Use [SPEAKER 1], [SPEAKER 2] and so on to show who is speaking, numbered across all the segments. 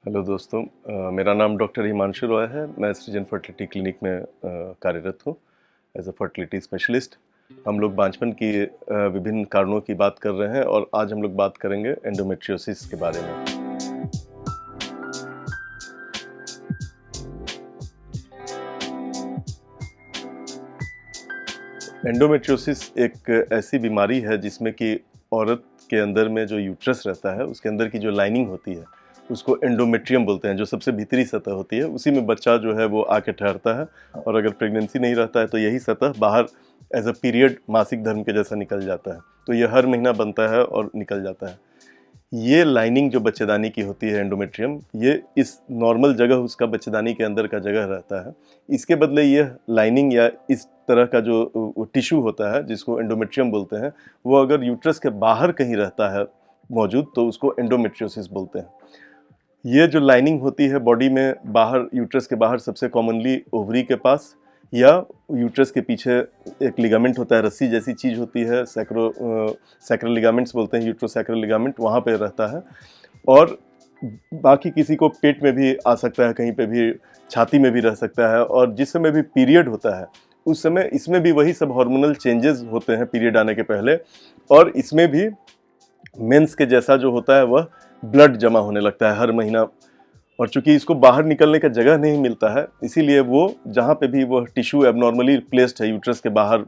[SPEAKER 1] Hello दोस्तों, मेरा नाम डॉक्टर हिमांशु रॉय है। मैं सृजन फर्टिलिटी क्लिनिक में कार्यरत हूँ एज अ फर्टिलिटी स्पेशलिस्ट। हम लोग बांझपन की विभिन्न कारणों की बात कर रहे हैं और आज हम लोग बात करेंगे एंडोमेट्रियोसिस के बारे में। एंडोमेट्रियोसिस एक ऐसी बीमारी है जिसमें कि औरत के अंदर में जो यूट्रस रहता है उसके अंदर की जो लाइनिंग होती है उसको एंडोमेट्रियम बोलते हैं, जो सबसे भीतरी सतह होती है। उसी में बच्चा जो है वो आके ठहरता है और अगर प्रेगनेंसी नहीं रहता है तो यही सतह बाहर एज अ पीरियड मासिक धर्म के जैसा निकल जाता है। तो ये हर महीना बनता है और निकल जाता है। ये लाइनिंग जो बच्चेदानी की होती है एंडोमेट्रियम, ये इस नॉर्मल जगह उसका बच्चेदानी के अंदर का जगह रहता है। इसके बदले ये लाइनिंग या इस तरह का जो टिश्यू होता है जिसको एंडोमेट्रियम बोलते हैं, वो अगर यूट्रस के बाहर कहीं रहता है मौजूद तो उसको एंडोमेट्रियोसिस बोलते हैं। ये जो लाइनिंग होती है बॉडी में बाहर, यूट्रस के बाहर सबसे कॉमनली ओवरी के पास या यूट्रस के पीछे एक लिगामेंट होता है, रस्सी जैसी चीज़ होती है, सैक्रल लिगामेंट्स बोलते हैं, यूट्रोसैक्रल लिगामेंट, वहाँ पे रहता है। और बाकी किसी को पेट में भी आ सकता है, कहीं पे भी छाती में भी रह सकता है। और जिस समय भी पीरियड होता है उस समय इसमें भी वही सब हार्मोनल चेंजेस होते हैं पीरियड आने के पहले, और इसमें भी मेंस के जैसा जो होता है वह ब्लड जमा होने लगता है हर महीना। और चूंकि इसको बाहर निकलने का जगह नहीं मिलता है, इसीलिए वो जहाँ पे भी वह टिश्यू एबनॉर्मली प्लेस्ड है यूट्रस के बाहर,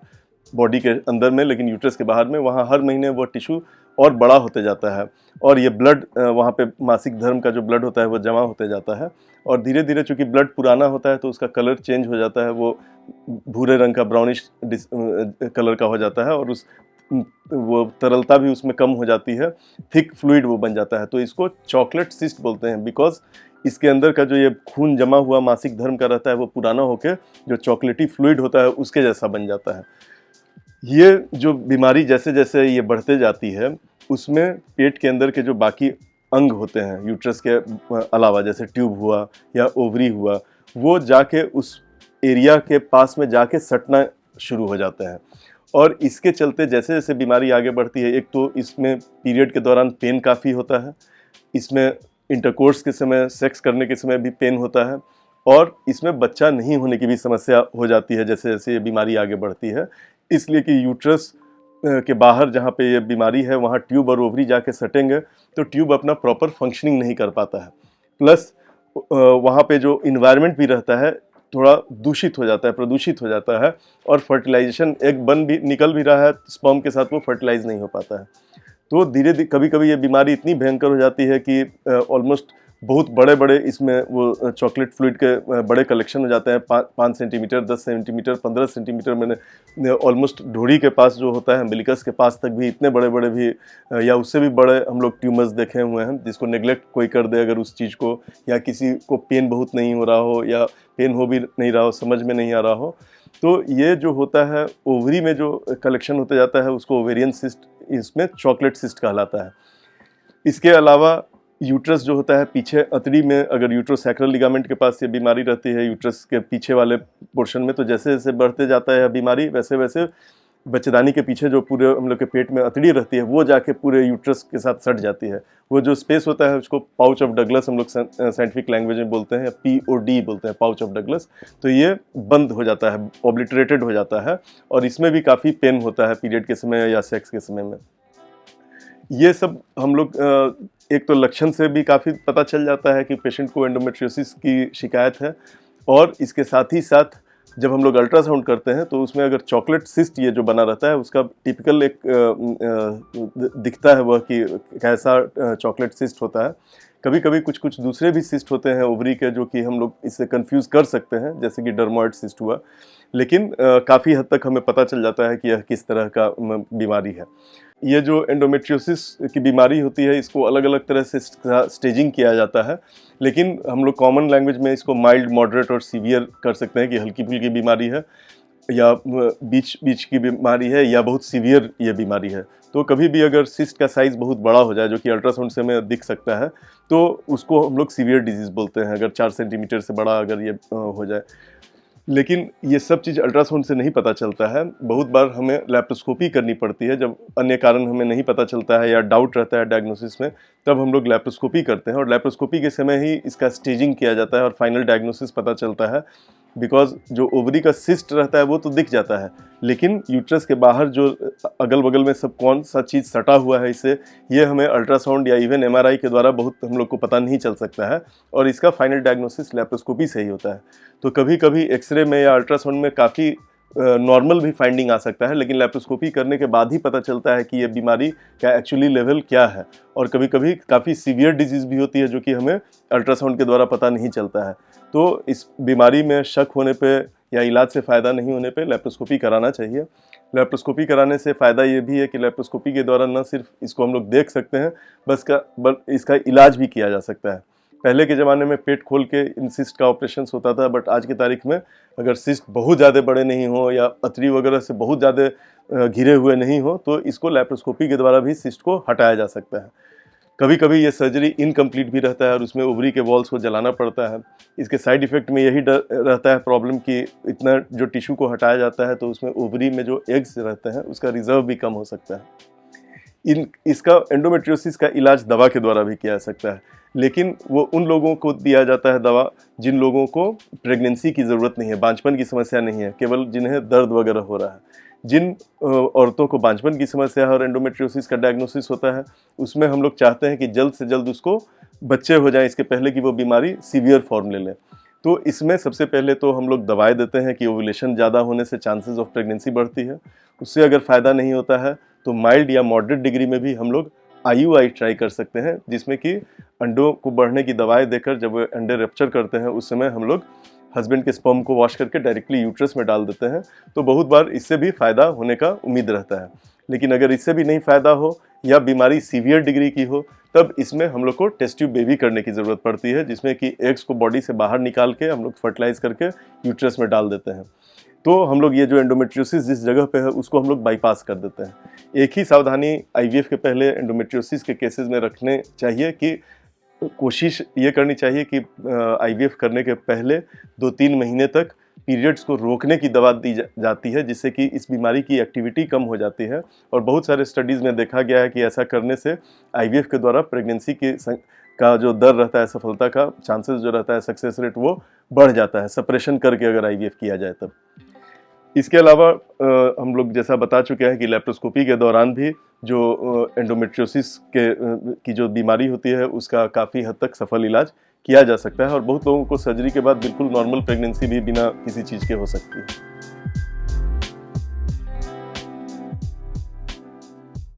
[SPEAKER 1] बॉडी के अंदर में लेकिन यूट्रस के बाहर में, वहाँ हर महीने वो टिश्यू और बड़ा होते जाता है और ये ब्लड वहाँ पे मासिक धर्म का जो ब्लड होता है वो जमा होते जाता है। और धीरे धीरे चूंकि ब्लड पुराना होता है तो उसका कलर चेंज हो जाता है, वो भूरे रंग का, ब्राउनिश कलर का हो जाता है और वो तरलता भी उसमें कम हो जाती है, थिक फ्लूइड वो बन जाता है। तो इसको चॉकलेट सिस्ट बोलते हैं, बिकॉज इसके अंदर का जो ये खून जमा हुआ मासिक धर्म का रहता है वो पुराना होकर जो चॉकलेटी फ्लूइड होता है उसके जैसा बन जाता है। ये जो बीमारी जैसे जैसे ये बढ़ते जाती है उसमें पेट के अंदर के जो बाकी अंग होते हैं यूट्रस के अलावा, जैसे ट्यूब हुआ या ओवरी हुआ, वो जाके उस एरिया के पास में जाके सटना शुरू हो जाता है। और इसके चलते जैसे जैसे बीमारी आगे बढ़ती है, एक तो इसमें पीरियड के दौरान पेन काफ़ी होता है, इसमें इंटरकोर्स के समय, सेक्स करने के समय भी पेन होता है, और इसमें बच्चा नहीं होने की भी समस्या हो जाती है जैसे जैसे ये बीमारी आगे बढ़ती है। इसलिए कि यूट्रस के बाहर जहाँ पे ये बीमारी है वहाँ ट्यूब और ओवरी जाके सटेंगे तो ट्यूब अपना प्रॉपर फंक्शनिंग नहीं कर पाता है। प्लस वहाँ पे जो इन्वायरमेंट भी रहता है थोड़ा दूषित हो जाता है, प्रदूषित हो जाता है, और फर्टिलाइजेशन एक बन भी निकल भी रहा है स्पर्म के साथ, वो फर्टिलाइज नहीं हो पाता है। तो धीरे धीरे कभी कभी ये बीमारी इतनी भयंकर हो जाती है कि ऑलमोस्ट बहुत बड़े बड़े इसमें वो चॉकलेट फ्लूइड के बड़े कलेक्शन हो जाते हैं, 5 सेंटीमीटर, 10 सेंटीमीटर, 15 सेंटीमीटर, मैंने ऑलमोस्ट ढोड़ी के पास जो होता है, अम्बिलिकस के पास तक भी इतने बड़े बड़े भी या उससे भी बड़े हम लोग ट्यूमर्स देखे हुए हैं, जिसको नेग्लेक्ट कोई कर दे अगर उस चीज़ को, या किसी को पेन बहुत नहीं हो रहा हो या पेन हो भी नहीं रहा हो, समझ में नहीं आ रहा हो, तो ये जो होता है ओवरी में जो कलेक्शन होते जाता है उसको ओवेरियन सिस्ट, इसमें चॉकलेट सिस्ट कहलाता है। इसके अलावा यूट्रस जो होता है पीछे अतड़ी में, अगर यूट्रोसैक्रल लिगामेंट के पास ये बीमारी रहती है यूट्रस के पीछे वाले पोर्शन में, तो जैसे जैसे बढ़ते जाता है बीमारी वैसे वैसे बच्चेदानी के पीछे जो पूरे हम लोग के पेट में अतड़ी रहती है वो जाके पूरे यूट्रस के साथ सट जाती है। वो जो स्पेस होता है उसको पाउच ऑफ डगलस हम लोग साइंटिफिक लैंग्वेज में बोलते हैं, या POD बोलते हैं, पाउच ऑफ डगलस। तो ये बंद हो जाता है, ऑब्लिटरेटेड हो जाता है, और इसमें भी काफ़ी पेन होता है पीरियड के समय या सेक्स के समय में। ये सब हम लोग एक तो लक्षण से भी काफ़ी पता चल जाता है कि पेशेंट को एंडोमेट्रियोसिस की शिकायत है, और इसके साथ ही साथ जब हम लोग अल्ट्रासाउंड करते हैं तो उसमें अगर चॉकलेट सिस्ट ये जो बना रहता है उसका टिपिकल एक दिखता है वह कि कैसा चॉकलेट सिस्ट होता है। कभी कभी कुछ कुछ दूसरे भी सिस्ट होते हैं ओवरी के जो कि हम लोग इससे कंफ्यूज कर सकते हैं, जैसे कि डर्मोइड सिस्ट हुआ, लेकिन काफ़ी हद तक हमें पता चल जाता है कि यह किस तरह का बीमारी है। ये जो एंडोमेट्रियोसिस की बीमारी होती है इसको अलग अलग तरह से स्टेजिंग किया जाता है, लेकिन हम लोग कॉमन लैंग्वेज में इसको माइल्ड, मॉडरेट और सीवियर कर सकते हैं कि हल्की फुल्की बीमारी है, या बीच बीच की बीमारी है, या बहुत सीवियर ये बीमारी है। तो कभी भी अगर सिस्ट का साइज़ बहुत बड़ा हो जाए, जो कि अल्ट्रासाउंड से हमें दिख सकता है, तो उसको हम लोग सीवियर डिजीज़ बोलते हैं, अगर 4 सेंटीमीटर से बड़ा अगर ये हो जाए। लेकिन ये सब चीज़ अल्ट्रासाउंड से नहीं पता चलता है। बहुत बार हमें लैप्रोस्कोपी करनी पड़ती है जब अन्य कारण हमें नहीं पता चलता है या डाउट रहता है डायग्नोसिस में, तब हम लोग लैप्रोस्कोपी करते हैं और लैप्रोस्कोपी के समय ही इसका स्टेजिंग किया जाता है और फाइनल डायग्नोसिस पता चलता है। बिकॉज़ जो ओवरी का सिस्ट रहता है वो तो दिख जाता है, लेकिन यूट्रस के बाहर जो अगल-बगल में सब कौन-सा चीज़ सटा हुआ है इससे, ये हमें अल्ट्रासाउंड या इवन एमआरआई के द्वारा बहुत हम लोग को पता नहीं चल सकता है और इसका फाइनल डायग्नोसिस लैप्रोस्कोपी से ही होता है। तो कभी-कभी एक्स-रे में या अल्ट्रासाउंड में काफ़ी नॉर्मल भी फाइंडिंग आ सकता है, लेकिन लैप्रोस्कोपी करने के बाद ही पता चलता है कि ये बीमारी का एक्चुअली लेवल क्या है। और कभी-कभी काफ़ी सीवियर डिजीज़ भी होती है जो कि हमें अल्ट्रासाउंड के द्वारा पता नहीं चलता है। तो इस बीमारी में शक होने पे या इलाज से फ़ायदा नहीं होने पे लैप्रोस्कोपी कराना चाहिए। लैप्रोस्कोपी कराने से फ़ायदा ये भी है कि लैप्रोस्कोपी के द्वारा न सिर्फ इसको हम लोग देख सकते हैं, इसका इलाज भी किया जा सकता है। पहले के ज़माने में पेट खोल के इन सिस्ट का ऑपरेशन होता था, बट आज की तारीख में अगर सिस्ट बहुत ज़्यादा बड़े नहीं हो या अतरी वगैरह से बहुत ज़्यादा घिरे हुए नहीं हो तो इसको लैप्रोस्कोपी के द्वारा भी सिस्ट को हटाया जा सकता है। कभी कभी ये सर्जरी इनकम्प्लीट भी रहता है और उसमें ओवरी के वॉल्स को जलाना पड़ता है। इसके साइड इफ़ेक्ट में यही डर रहता है प्रॉब्लम कि इतना जो टिश्यू को हटाया जाता है तो उसमें ओवरी में जो एग्स रहते हैं उसका रिजर्व भी कम हो सकता है। इसका एंडोमेट्रियोसिस का इलाज दवा के द्वारा भी किया जा सकता है, लेकिन वो उन लोगों को दिया जाता है दवा जिन लोगों को प्रेगनेंसी की ज़रूरत नहीं है, बांझपन की समस्या नहीं है, केवल जिन्हें दर्द वगैरह हो रहा है। जिन औरतों को बांझपन की समस्या है और एंडोमेट्रियोसिस का डायग्नोसिस होता है, उसमें हम लोग चाहते हैं कि जल्द से जल्द उसको बच्चे हो जाएं इसके पहले कि वो बीमारी सीवियर फॉर्म ले ले। तो इसमें सबसे पहले तो हम लोग दवाएं देते हैं कि ओव्यूलेशन ज़्यादा होने से चांसेस ऑफ प्रेगनेंसी बढ़ती है। उससे अगर फ़ायदा नहीं होता है तो माइल्ड या मॉडरेट डिग्री में भी हम लोग आईयूआई ट्राई कर सकते हैं, जिसमें कि अंडों को बढ़ने की दवाएं देकर जब वो अंडे रप्चर करते हैं उस समय हम लोग हस्बैंड के स्पर्म को वॉश करके डायरेक्टली यूट्रस में डाल देते हैं। तो बहुत बार इससे भी फ़ायदा होने का उम्मीद रहता है। लेकिन अगर इससे भी नहीं फ़ायदा हो या बीमारी सीवियर डिग्री की हो तब इसमें हम लोग को टेस्ट ट्यूब बेबी करने की ज़रूरत पड़ती है, जिसमें कि एग्स को बॉडी से बाहर निकाल के हम लोग फर्टिलाइज करके यूट्रस में डाल देते हैं। तो हम लोग ये जो एंडोमेट्रियोसिस जिस जगह पे है उसको हम लोग बाईपास कर देते हैं। एक ही सावधानी आईवीएफ के पहले एंडोमेट्रियोसिस के केसेस में रखने चाहिए कि कोशिश ये करनी चाहिए कि आईवीएफ करने के पहले 2-3 महीने तक पीरियड्स को रोकने की दवा दी जाती है, जिससे कि इस बीमारी की एक्टिविटी कम हो जाती है। और बहुत सारे स्टडीज़ में देखा गया है कि ऐसा करने से आईवीएफ के द्वारा प्रेगनेंसी का जो दर रहता है, सफलता का चांसेस जो रहता है, सक्सेस रेट वो बढ़ जाता है, सप्रेशन करके अगर आईवीएफ किया जाए तब। इसके अलावा हम लोग जैसा बता चुके हैं कि लैप्रोस्कोपी के दौरान भी जो एंडोमेट्रियोसिस की जो बीमारी होती है उसका काफ़ी हद तक सफल इलाज किया जा सकता है और बहुत लोगों को सर्जरी के बाद बिल्कुल नॉर्मल प्रेगनेंसी भी बिना किसी चीज़ के हो सकती है।